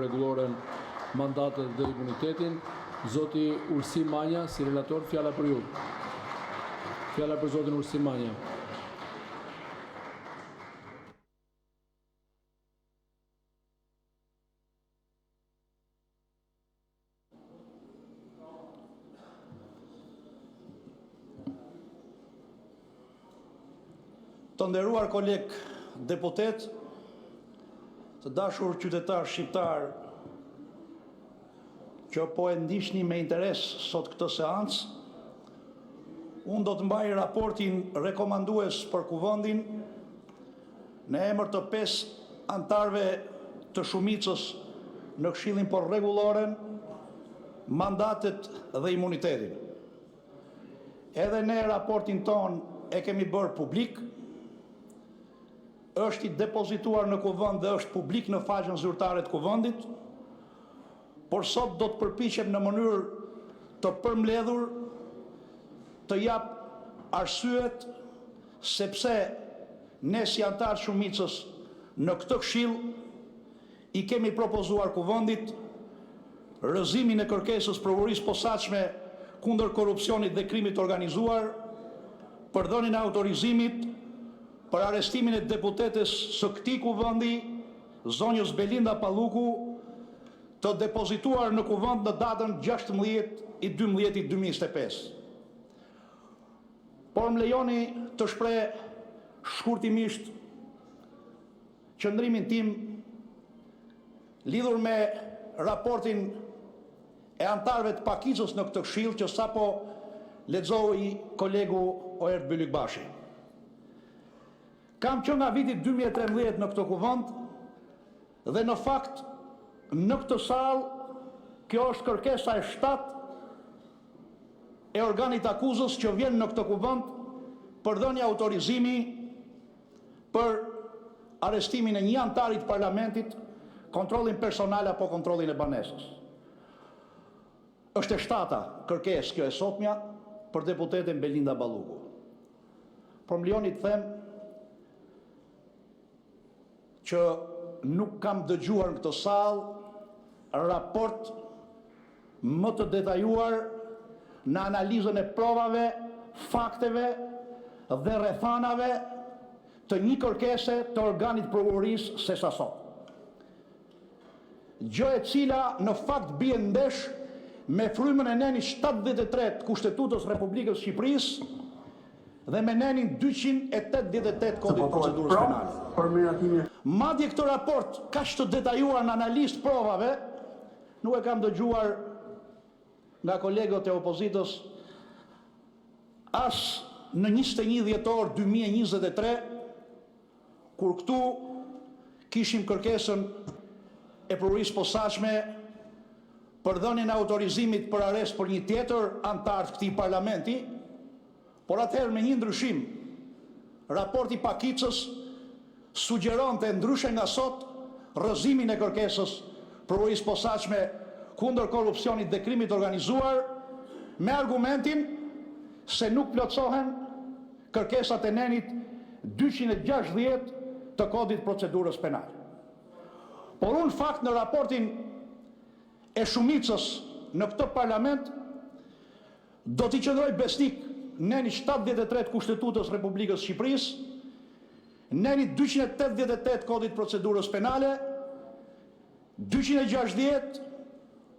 rregulloren mandatet dhe imunitetin. Zoti Ursim Manja, si relator, fjala për ju. Fjala për zotin Ursim Manja. Të nderuar koleg deputet, të dashur qytetar shqiptar që po e ndiqni me interes sot këtë seancë, unë do të mbaj raportin rekomandues për kuvendin në emër të 5 antarëve të shumicës në Këshillin për Rregulloren, mandatet dhe imunitetin. Edhe ne raportin ton e kemi bërë publik, është i depozituar në kuvend dhe është publik në faqen zyrtare të kuvendit, por sot do të përpiqem në mënyrë të përmbledhur të jap arsyet sepse ne si antar shumicës në këtë këshill i kemi propozuar kuvendit rrëzimin e kërkesës provurisë posaçme kundër korrupsionit dhe krimit organizuar, për dhënien e autorizimit për arestimin e deputetes së këtij kuvendi, zonjës Belinda Palluku, të depozituar në kuvend në datën 16/12/2025. Por më lejoni të shpreh shkurtimisht qëndrimin tim lidhur me raportin e antarëve të pakicës në këtë këshill që sapo lexoi kolegu Oert Bylykbashi. Kam qenë nga viti 2013 në këtë kuvend dhe në fakt në këtë sallë kjo është kërkesa e 7 e organit akuzës që vjen në këtë kuvend për dhënie autorizimi për arestimin e një antari të parlamentit, kontrollin personal apo kontrollin e banesës. Është e 7-ta kërkesë kjo e sotmja për deputeten Belinda Palluku. Por më lejoni të them që nuk kam dëgjuar në këtë sallë raport më të detajuar në analizën e provave, fakteve dhe rrethanave të një kërkese të organit prokurorisë se sa sot. Gjë e cila në fakt bie ndesh me frymën e nenin 73 të Kushtetutës Republikës Shqipërisë dhe me nenin 288 kodit procedurës penale. Madje këtë raport kaq të detajuar në analizë provave nuk e kam dëgjuar nga kolegët e opozitës as në 21 dhjetor 2023, kur këtu kishim kërkesën e provurisë posaçme për dhënien e autorizimit për arrest për një tjetër antar të këtij parlamenti. Por atëherë me një ndryshim, raporti pakicës sugjeronte ndryshe nga sot rrëzimin e kërkesës provurisë posaçme kundër korrupsionit dhe krimit organizuar me argumentin se nuk plotësohen kërkesat e nenit 260 të kodit procedurës penale. Por unë fakt në raportin e shumicës në këtë parlament do t'i qëndroj besnik neni 73 Kushtetutës Republikës Shqipërisë, neni 288 kodit procedurës penale, 260,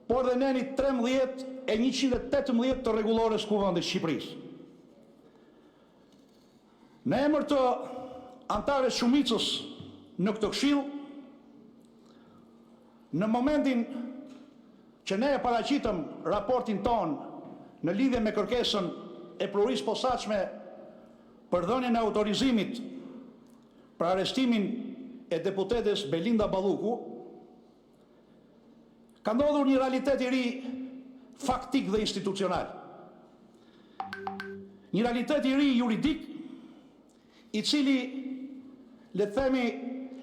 por dhe neni 13 e 118 të rregullores kuvendit Shqipërisë. Në emër të antarëve shumicës në këtë këshill, në momentin që ne e paraqitëm raportin ton në lidhje me kërkesën e provurisë posaçme për dhënien e autorizimit për arestimin e deputetes Belinda Palluku, ka ndodhur një realitet i ri faktik dhe institucional. Një realitet i ri juridik i cili, le të themi,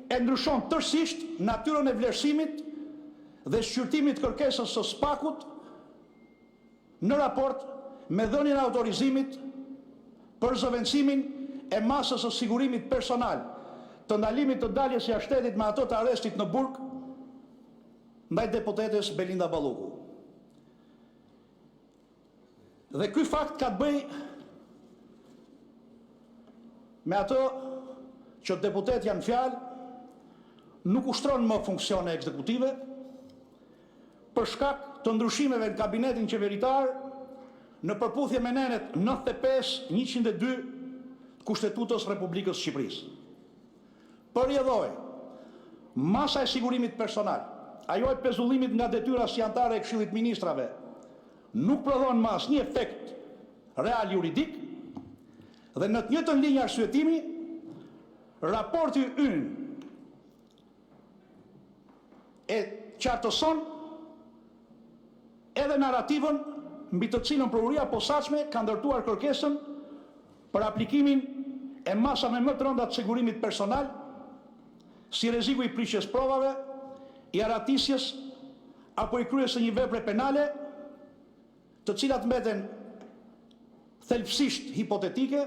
e ndryshon tërësisht natyrën e vlerësimit dhe shqyrtimit kërkesës së SPAK-ut në raport me dhënien e autorizimit për zëvendësimin e masës së sigurimit personal të ndalimit të daljes së shtetit me ato të arrestit në burg ndaj deputetes Belinda Balluku. Dhe ky fakt ka të bëj me atë që deputet janë fjalë, nuk ushtron më funksione ekzekutive për shkak të ndryshimeve në kabinetin qeveritar në përputhje me nenet 95-102 Kushtetutës Republikës Shqipërisë. Përjedhoj, masa e sigurimit personal, ajo e pezullimit nga detyra si anëtare e Këshillit Ministrave, nuk prodhon më asnjë efekt real juridik dhe në të njëjtën linjë arsyetimi, raporti ynë e qartëson edhe narrativën mbi të cilën prokuria posaçme ka ndërtuar kërkesën për aplikimin e masave më të rënda të sigurimit personal, si rreziku i prishjes provave, i aratisjes apo i kryes së një vepre penale, të cilat mbeten thelbësisht hipotetike,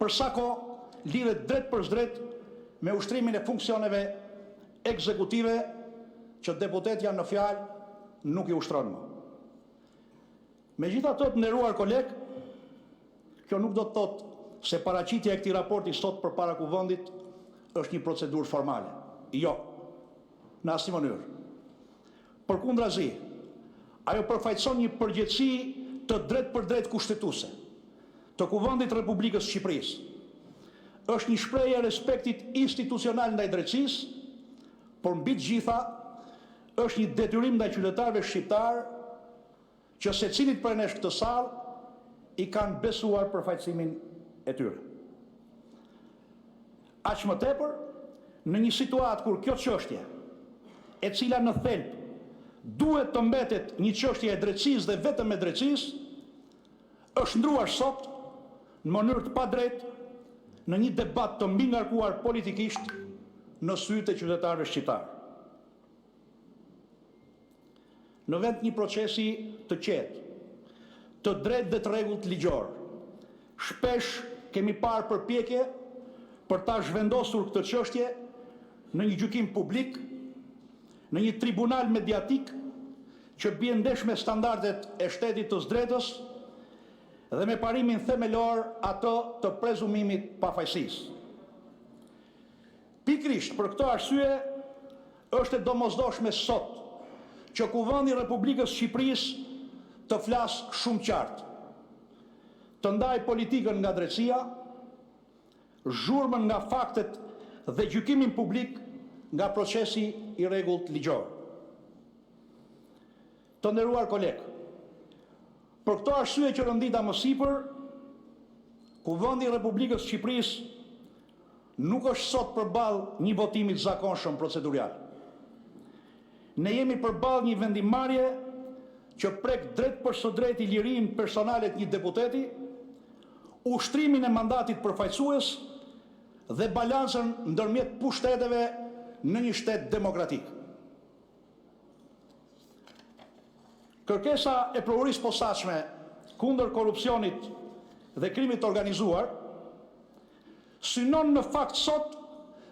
për sa kohë lidhet drejt për drejt me ushtrimin e funksioneve ekzekutive që deputet janë në fjalë nuk i ushtron më. Megjithatë, të nderuar koleg, kjo nuk do të thotë se paraqitja e këtij raporti sot përpara kuvendit është një procedurë formale. Jo, në asnjë mënyrë. Përkundrazi, ajo përfaqëson një përgjegjësi të drejtë për drejtë kushtetuese të Kuvendit të Republikës Shqipërisë. Është një shprehje e respektit institucional ndaj drejtësisë, por mbi të gjitha është një detyrim ndaj qytetarëve shqiptar që secilit prej nesh këtë sallë i kanë besuar përfaqësimin e tyre. Aq më tepër, në një situatë kur kjo çështje, e cila në thelb duhet të mbetet një çështje e drejtësisë dhe vetëm e drejtësisë, është ndruar sot në mënyrë të padrejtë në një debat të mbingarkuar politikisht në sytë e qytetarëve shqiptar. Në vend një procesi të qetë, të drejtë dhe të rregullt ligjor, shpesh kemi parë përpjekje për ta zhvendosur këtë çështje në një gjykim publik, në një tribunal mediatik që bie ndesh me standardet e shtetit të drejtës dhe me parimin themelor ato të prezumimit pafajësisë. Pikrisht për këtë arsye është e domosdoshme sot që Kuvendi i Republikës Shqipërisë të flasë shumë qartë, të ndaj politikën nga drejtësia, zhurmën nga faktet dhe gjykimin publik nga procesi i rregullt ligjor. Të nderuar kolegë, për këto arsye që rëndita më sipër, Kuvendi i Republikës Shqipërisë nuk është sot përballë një votimi të zakonshëm procedurial. Ne jemi përballë një vendimarrje që prek drejt për së drejti lirinë personale të një deputeti, ushtrimin e mandatit përfaqësues dhe balancën ndërmjet pushteteve në një shtet demokratik. Kërkesa e prokurisë posaçme kundër korrupsionit dhe krimit të organizuar synon në fakt sot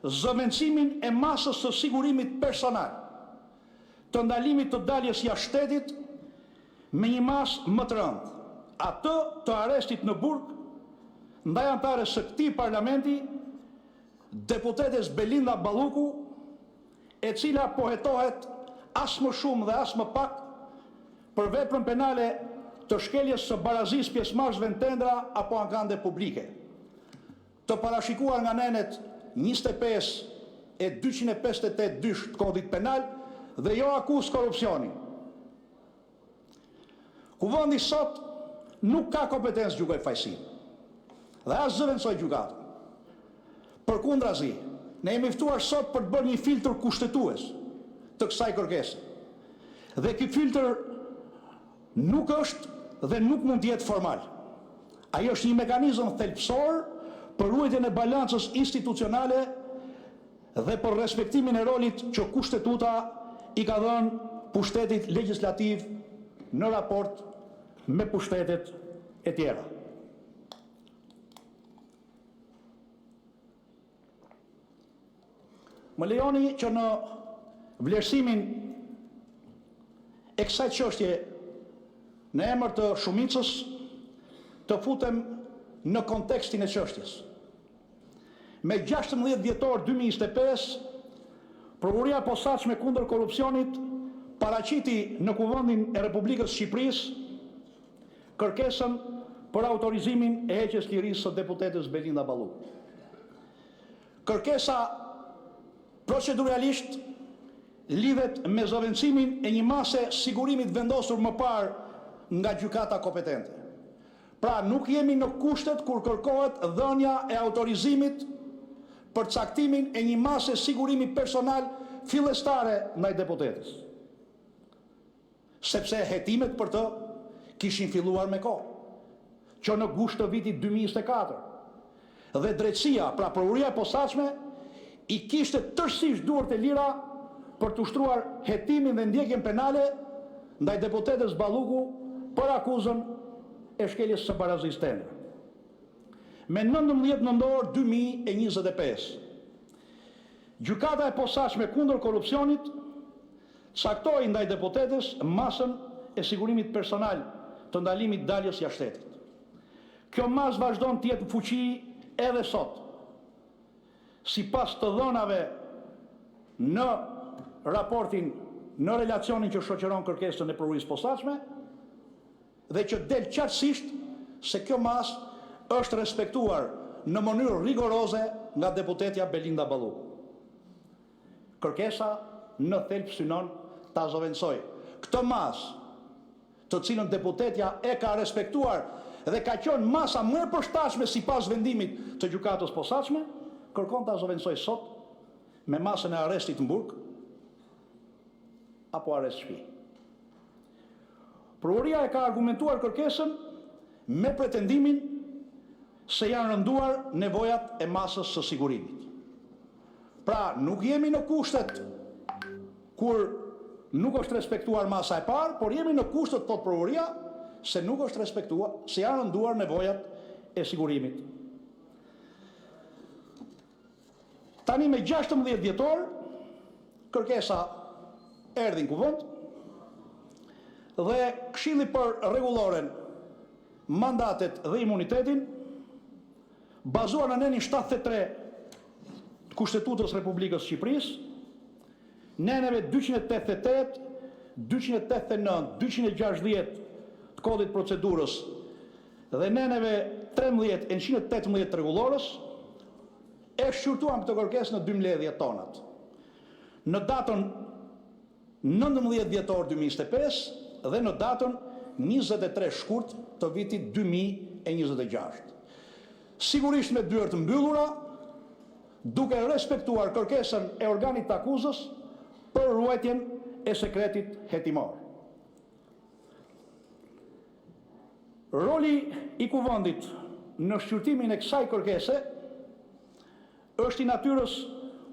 zëvendësimin e masës së sigurimit personal, të ndalimit të daljes jashtë shtetit me një masë më të rëndë, atë të arrestit në burg ndaj anëtares së këtij parlamenti, deputetes Belinda Balluku, e cila pohetohet as më shumë dhe as më pak për veprën penale të shkeljes së barazisë pjesëmarrësve në tendra apo ankande publike, të parashikuar nga nenet 25 e 258 dysh të kodit penal dhe jo akuzë korrupsioni. Kuvendi sot nuk ka kompetencë gjykoj fajësinë dhe as zëvendësoj gjykatën. Përkundrazi, ne jemi ftuar sot për të bërë një filtr kushtetues të kësaj kërkese. Dhe ky filtr nuk është dhe nuk mund të jetë formal. Ai është një mekanizëm thelbësor për ruajtjen e balancës institucionale dhe për respektimin e rolit që kushtetuta i ka dhënë pushtetit legjislativ në raport me pushtetet e tjera. Më lejoni që në vlerësimin e kësaj çështje në emër të shumicës të futem në kontekstin e çështjes. Me 16 dhjetor 2025, Prokuroria e Posaçme kundër korrupsionit paraqiti në Kuvendin e Republikës Shqipërisë kërkesën për autorizimin e heqjes lirisë së deputetës Belinda Balluku. Kërkesa proceduralisht lidhet me zëvendësimin e një mase sigurimit vendosur më parë nga gjykata kompetente. Pra nuk jemi në kushtet kur kërkohet dhënia e autorizimit për caktimin e një mase sigurimi personal fillestare ndaj deputetës. Sepse hetimet për të kishin filluar me kohë, që në gusht të vitit 2024. Dhe drejtësia, pra Prokuroria e Posaçme, i kishte tërësisht duart e lira për të ushtruar hetimin dhe ndjekjen penale ndaj deputetës Balluku për akuzën e shkeljes së barazisë tendre. Me 19 nëntor 2025, Gjykata e Posaçme kundër korrupsionit caktoi ndaj deputetës masën e sigurimit personal të ndalimit daljes jashtë shtetit. Kjo masë vazhdon të jetë në fuqi edhe sot, sipas të dhënave në raportin, në relacionin që shoqëron kërkesën e Prokurorisë Posaçme, dhe që del qartësisht se kjo masë është respektuar në mënyrë rigoroze nga deputetja Belinda Balluku. Kërkesa në thelb synon ta zëvendësoj këtë masë, të cilën deputetja e ka respektuar dhe ka qenë masa më e përshtatshme sipas vendimit të gjykatës posaçme, kërkon ta zëvendësoj sot me masën e arrestit në burg apo arrest shtëpi. Prokuroria e ka argumentuar kërkesën me pretendimin se janë rënduar nevojat e masës së sigurimit. Pra, nuk jemi në kushtet kur nuk është respektuar masa e parë, por jemi në kushtet, thot Prokuroria, se nuk është respektuar, se janë rënduar nevojat e sigurimit. Tani me 16 dhjetor, kërkesa erdhi në kuvend dhe Këshilli për Rregulloren, Mandatet dhe Imunitetin, bazuar në nenin 73 të Kushtetutës Republikës Shqipërisë, neneve 288, 289, 260 të Kodit Procedurës dhe neneve 13 e 118 të rregullorës, e shqyrtuam këtë kërkesë në 12 tonat. Në datën 19 dhjetor 2025 dhe në datën 23 shkurt të vitit 2026. Sigurisht me dyert të mbyllura, duke respektuar kërkesën e organit të akuzës për ruajtjen e sekretit hetimor. Roli i kuvendit në shqyrtimin e kësaj kërkese është i natyrës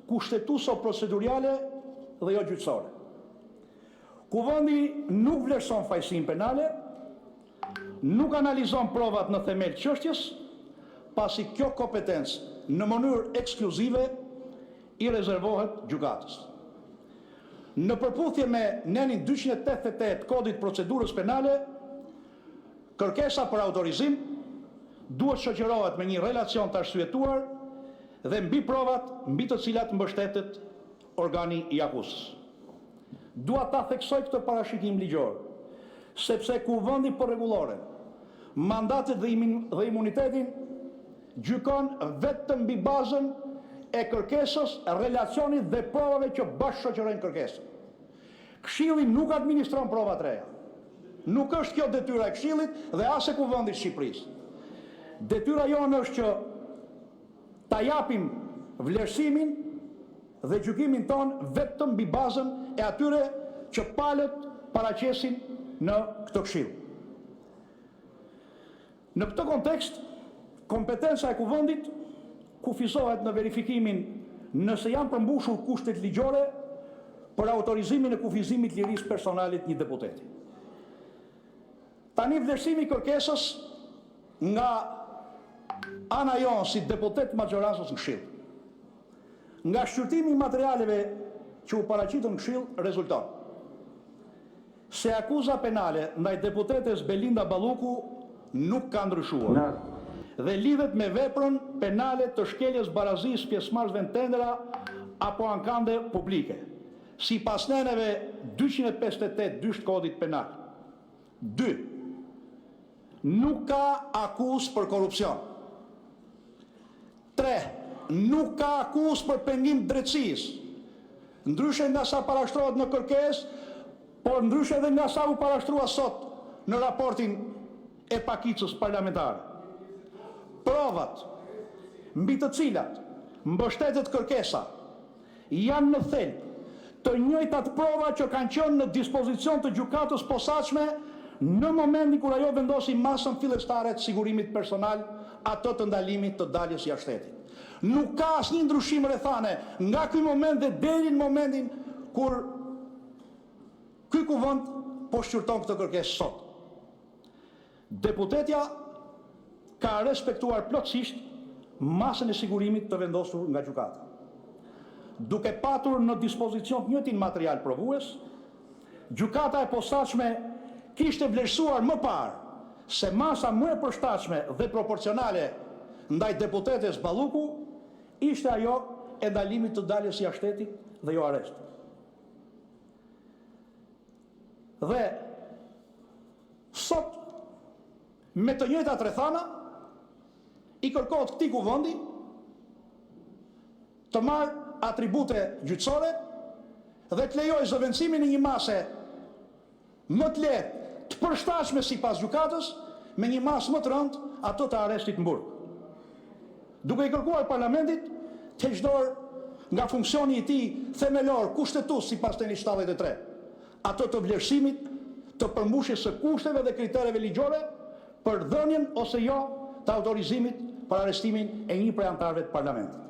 kushtetuso-proceduriale dhe jo gjyqësore. Kuvendi nuk vlerëson fajësinë penale, nuk analizon provat në themel të çështjes, pasi kjo kompetencë në mënyrë ekskluzive i rezervohet gjykatës. Në përputhje me nenin 288 Kodit Procedurës Penale, kërkesa për autorizim duhet shoqërohet me një relacion të arsyetuar dhe mbi provat mbi të cilat mbështetet organi i akuzës. Dua ta theksoj këtë parashikim ligjor, sepse Kuvendi për Rregulloren, Mandatet dhe Imunitetin gjykon vetëm mbi bazën e kërkesës, relacionit dhe provave që bashkë shoqërojnë kërkesën. Këshilli nuk administron prova të reja. Nuk është kjo detyra e Këshillit dhe as e Kuvendit të Shqipërisë. Detyra jonë është që ta japim vlerësimin dhe gjykimin ton vetëm mbi bazën e atyre që palët paraqesin në këtë këshill. Në këtë kontekst, kompetenca e Kuvendit kufizohet në verifikimin nëse janë përmbushur kushtet ligjore për autorizimin e kufizimit lirisë personalit një deputeti. Tani vlerësimi i kërkesës nga ana jonë si deputet maggjorancës në Këshill. Nga shqyrtimi i materialeve që u paraqitën në Këshill rezulton se akuza penale ndaj deputetes Belinda Balluku nuk ka ndryshuar dhe lidhet me veprën penale të shkeljes barazis pjesëmarrësve në tendera apo ankande publike. Sipas neneve 258 dysht kodit penal. 2. Nuk ka akuzë për korrupsion. 3. Nuk ka akuzë për pengim drejtësisë. Ndryshe nga sa parashtrohet në kërkesë, por ndryshe edhe nga sa u parashtrua sot në raportin e pakicës parlamentare. Provat mbi të cilat mbështetet kërkesa janë në thelb të njëjtat prova që kanë qenë në dispozicion të gjykatës posaçme në momentin kur ajo vendosi masën fillestare të sigurimit personal, ato të ndalimit të daljes jashtë shtetit. Nuk ka asnjë ndryshim rrethane nga ky moment dhe deri në momentin kur ky kuvend po shqyrton këtë kërkesë sot. Deputetja ka respektuar plotësisht masën e sigurimit të vendosur nga gjykata. Duke patur në dispozicion të njëjtin material provues, gjykata e posaçme kishte vlerësuar më parë se masa më e përshtatshme dhe proporcionale ndaj deputetes Balluku ishte ajo e ndalimit të daljes jashtë shtetit dhe jo arresti. Dhe sot me të njëjtat rrethana i kërkohet këtij kuvendi të marrë atribute gjyqësore dhe të lejoj zëvendësimin e një mase më të lehtë të përshtatshme sipas gjykatës me një masë më të rëndë ato të arrestit në burg. Duke i kërkuar parlamentit të heqdor nga funksioni i tij themelor kushtetues sipas teni 73, ato të vlerësimit të përmbushjes së kushteve dhe kritereve ligjore për dhënien ose jo të autorizimit për arrestimin e një prej anëtarëve të parlamentit.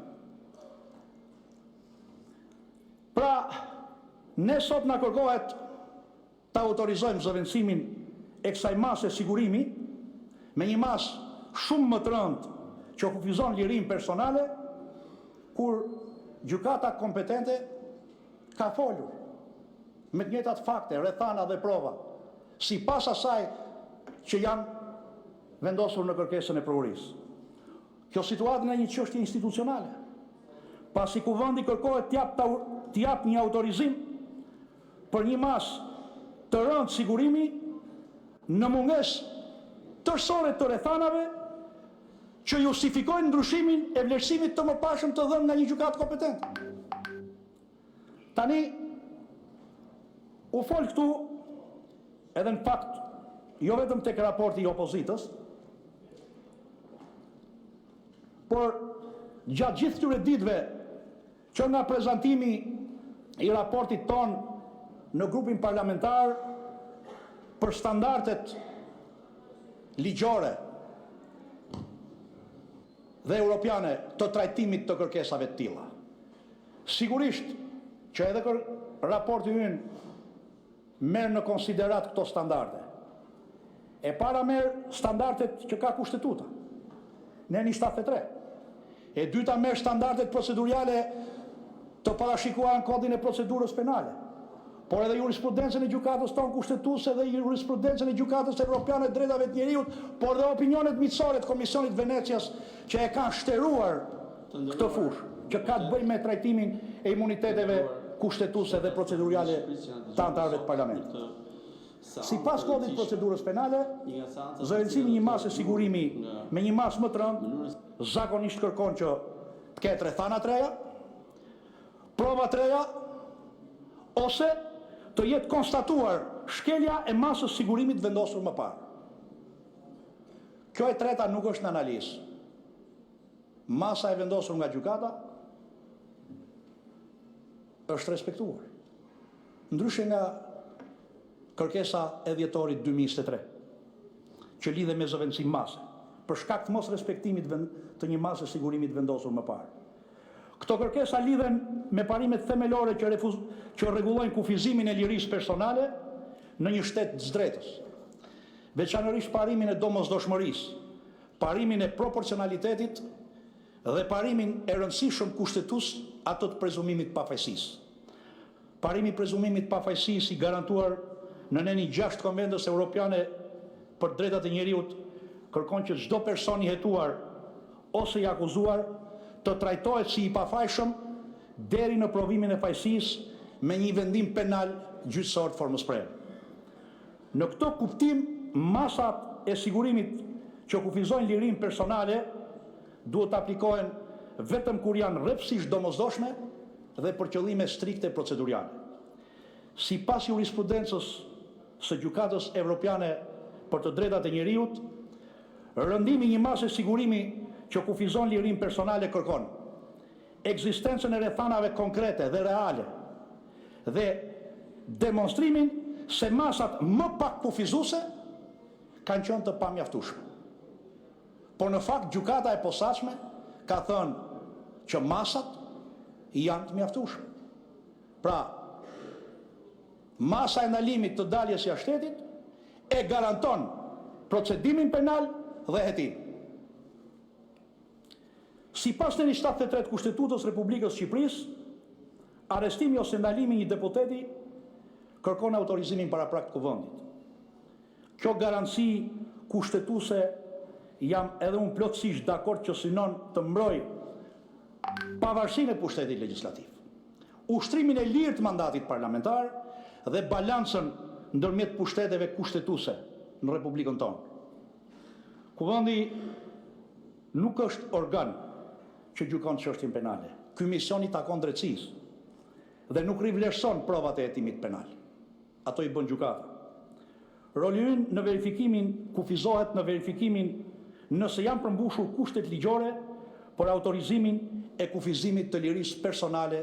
Pra, ne sot na kërkohet të autorizojmë zëvendësimin e kësaj mase sigurimi me një masë shumë më të rëndë që kufizon lirinë personale, kur gjykata kompetente ka folur me të njëjtat fakte, rrethana dhe prova, sipas asaj që janë vendosur në kërkesën e provurisë. Kjo situatë nga një çështje institucionale. Pasi kuvendi kërkohet të jap një autorizim për një masë të rëndë sigurimi në mungesë tërësore të rrethanave që justifikojnë ndryshimin e vlerësimit të mëparshëm të dhënë nga një gjykatë kompetente. Tani u fol këtu edhe në fakt jo vetëm tek raporti i opozitës, por gjatë gjithë këtyre ditëve që nga prezantimi i raportit ton në grupin parlamentar për standardet ligjore dhe europiane të trajtimit të kërkesave të tilla. Sigurisht që edhe raporti ynë merr në konsiderat këto standarde. E para merr standardet që ka kushtetuta, në 73. E dyta merr standardet procedurale të parashikuara në kodin e procedurës penale, por edhe jurisprudencën e gjykatës tonë kushtetuese dhe jurisprudencën e gjykatës evropiane të drejtave të njerëzit, por dhe opinionet miqësore të Komisionit Venecias që e kanë shtëruar këtë fushë, që ka të bëjë me trajtimin e imuniteteve kushtetuese dhe procedurale të anëtarëve të parlamentit. Sipas kodit procedurës penale, zëvendësimi një masë sigurimi me një masë më të rëndë zakonisht kërkon që të ketë rrethana të reja, prova të reja, ose të jetë konstatuar shkelja e masës sigurimit vendosur më parë. Kjo e treta nuk është në analizë. Masa e vendosur nga gjykata është respektuar. Ndryshe nga kërkesa e dhjetorit 2023, që lidhe me zëvendësim mase, për shkak të mos respektimit të një mase sigurimit vendosur më parë. Këto kërkesa lidhen me parimet themelore që rregullojnë kufizimin e lirisë personale në një shtet të drejtës, veçanërisht parimin e domosdoshmërisë, parimin e proporcionalitetit dhe parimin e rëndësishëm kushtetues ato të prezumimit pafajësisë. Parimi i prezumimit pafajësisë i garantuar në neni 6 konventës europiane për drejtat e njeriut kërkon që çdo person i hetuar ose i akuzuar të trajtohet si i pafajshëm deri në provimin e fajësisë me një vendim penal gjyqësor të formosprerë. Në këtë kuptim, masat e sigurimit që kufizojnë lirinë personale duhet të aplikohen vetëm kur janë rrepsisht domosdoshme dhe për qëllime strikte procedurale. Sipas jurisprudencës së Gjykatës Evropiane për të drejtat e njeriut, rëndimi një mase sigurimi që kufizon lirinë personale kërkon ekzistencën e rrethanave konkrete dhe reale dhe demonstrimin se masat më pak kufizuese kanë qenë të pamjaftueshme. Por në fakt gjykata e posaçme ka thënë që masat janë të mjaftueshme. Pra, masa e ndalimit të daljes jashtë shtetit e garanton procedimin penal dhe hetim. Sipas neni 73 Kushtetutës Republikës Shqipërisë, arrestimi ose ndalimi i një deputeti kërkon autorizimin paraprak të kuvendit. Kjo garanci kushtetuese jam edhe unë plotësisht dakord që synon të mbroj pavarësinë e pushtetit legjislativ, ushtrimin e lirë të mandatit parlamentar dhe balancën ndërmjet pushteteve kushtetuese në Republikën tonë. Kuvendi nuk është organ që gjykon çështjen penale. Ky mision i takon drejtësisë dhe nuk rivlerëson provat e hetimit penal. Ato i bën gjykata. Roli ynë në verifikimin kufizohet në verifikimin nëse janë përmbushur kushtet ligjore për autorizimin e kufizimit të lirisë personale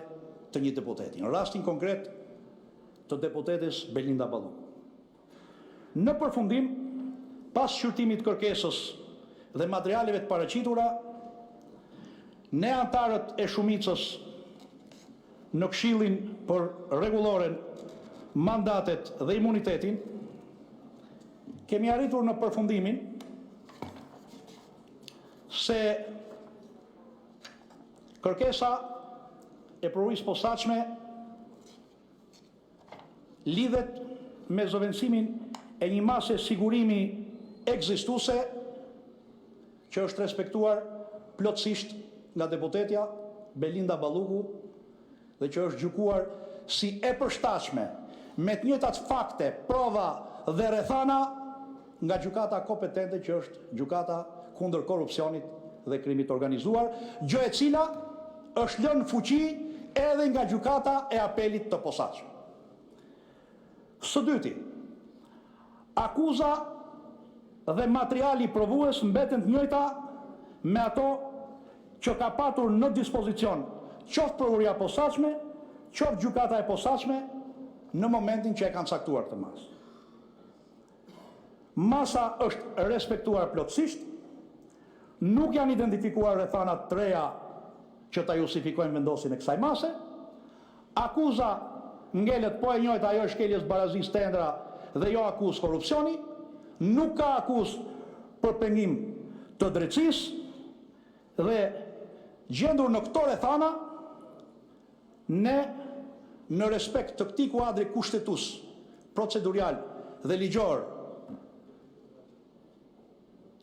të një deputeti. Në rastin konkret të deputetes Belinda Balluku. Në përfundim, pas shqyrtimit kërkesës dhe materialeve të paraqitura, ne antarët e shumicës në Këshillin për rregulloren, mandatet dhe imunitetin, kemi arritur në përfundimin se kërkesa e provurisë posaçme lidhet me zëvendësimin e një mase sigurimi ekzistuese që është respektuar plotësisht nga deputetja Belinda Balluku dhe që është gjykuar si e përshtatshme me të njëjtat fakte, prova dhe rrethana nga gjykata kompetente që është gjykata kundër korrupsionit dhe krimit organizuar, gjë e cila është lënë fuqi edhe nga gjykata e apelit të posaçëm. Së dyti, akuza dhe materiali provues mbeten të njëjta me ato që ka patur në dispozicion qoftë provuria posaçme, qoftë gjykata e posaçme në momentin që e kanë caktuar këtë masë. Masa është respektuar plotësisht, nuk janë identifikuar rrethanat të reja që ta justifikojnë vendosjen e kësaj mase. Akuza ngelet po e njëjta, ajo është shkeljes barazisë tendra dhe jo akuzë korrupsioni, nuk ka akuzë për pengim të drejtësisë dhe gjendur në këto rrethana, ne në respekt të këtij kuadri kushtetues, procedurial dhe ligjor,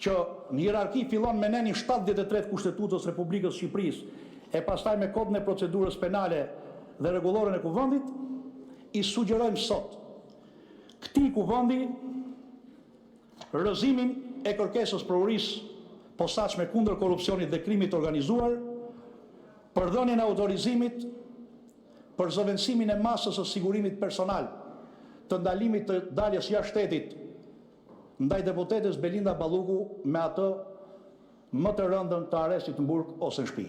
që në hierarki fillon me nenin 73 Kushtetutës Republikës Shqipërisë e pastaj me kodin e procedurës penale dhe rregulloren e kuvendit, i sugjerojmë sot këtij kuvendi rrëzimin e kërkesës provurisë posaçme kundër korrupsionit dhe krimit organizuar, përdhënien e autorizimit për zëvendësimin e masës së sigurimit personal të ndalimit të daljes jashtë shtetit ndaj deputetes Belinda Balluku me atë më të rëndën të arrestit në burg ose në shtëpi.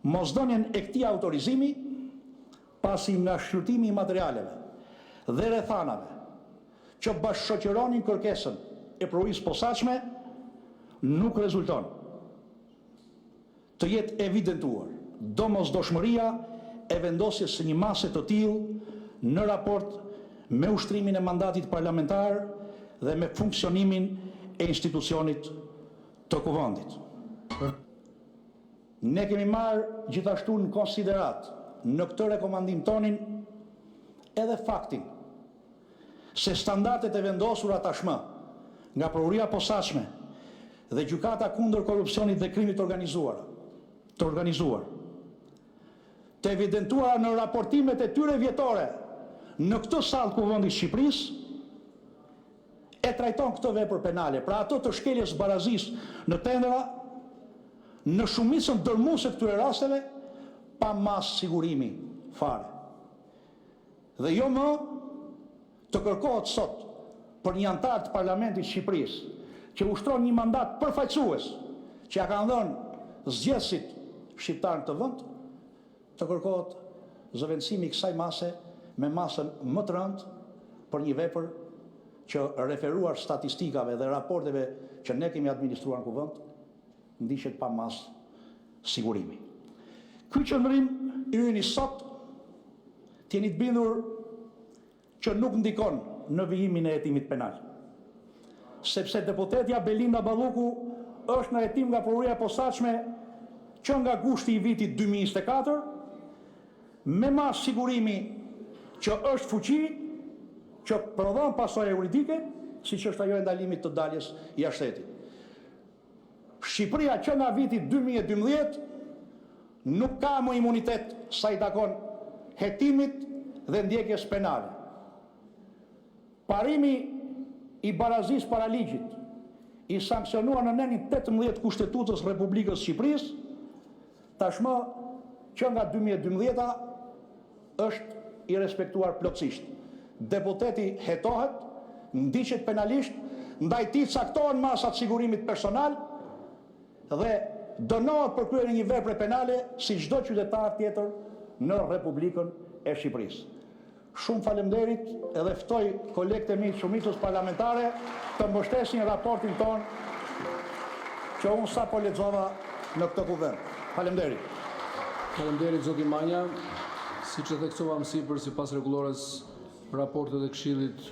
Mosdhënien e këtij autorizimi, pasi nga shqyrtimi i materialeve dhe rrethanave që bashkëshoqëronin kërkesën e provurisë posaçme, nuk rezulton të jetë evidentuar domosdoshmëria e vendosjes së një mase të tillë në raport me ushtrimin e mandatit parlamentar dhe me funksionimin e institucionit të kuvendit. Ne kemi marrë gjithashtu në konsiderat në këtë rekomandim tonin edhe faktin se standardet e vendosura tashmë nga prokuria posaçme dhe gjykata kundër korrupsionit dhe krimit të organizuar, të evidentuara në raportimet e tyre vjetore në këtë sallë Kuvendi i Shqipërisë, e trajton këtë vepër penale, pra ato të shkeljes barazisë në tendera, në shumicën dërmuese të këtyre rasteve, pa mas sigurimi fare. Dhe jo më të kërkohet sot për një antar të Parlamentit të Shqipërisë që ushtron një mandat përfaqësues që ja kanë dhënë zgjedhësit shqiptar në të vend, të kërkohet zëvendësimi i kësaj mase me masën më të rëndë për një vepër që referuar statistikave dhe raporteve që ne kemi administruar në kuvend, ndiqet pa mas sigurimi. Ky qëndrim i yni sot t'jeni të bindur që nuk ndikon në vijimin e hetimit penal, sepse deputetja Belinda Balluku është në hetim nga prokuria e posaçme që nga gushti i vitit 2024, me mas sigurimi që është fuqi që prodhon pasojë juridike, siç është ajo e ndalimit të daljes jashtë shtetit. Shqipëria që nga viti 2012 nuk ka më imunitet sa i takon hetimit dhe ndjekjes penale. Parimi i barazisë para ligjit, i sankcionuar në nenin 18 Kushtetutës Republikës Shqipërisë, tashmë që nga 2012 është i respektuar plotësisht. Deputeti hetohet, ndiqet penalisht, ndaj tij caktohen masat sigurimit personal dhe dënohet për kryerjen e një vepre penale si çdo qytetar tjetër në Republikën e Shqipërisë. Shumë faleminderit edhe ftoj kolegët e mi të shumicës parlamentare të mbështesin raportin ton që unë sapo lexova në këtë kuvend. Faleminderit. Faleminderit zoti Manja. Siç e theksova më sipër, sipas rregullores, raportet e Këshillit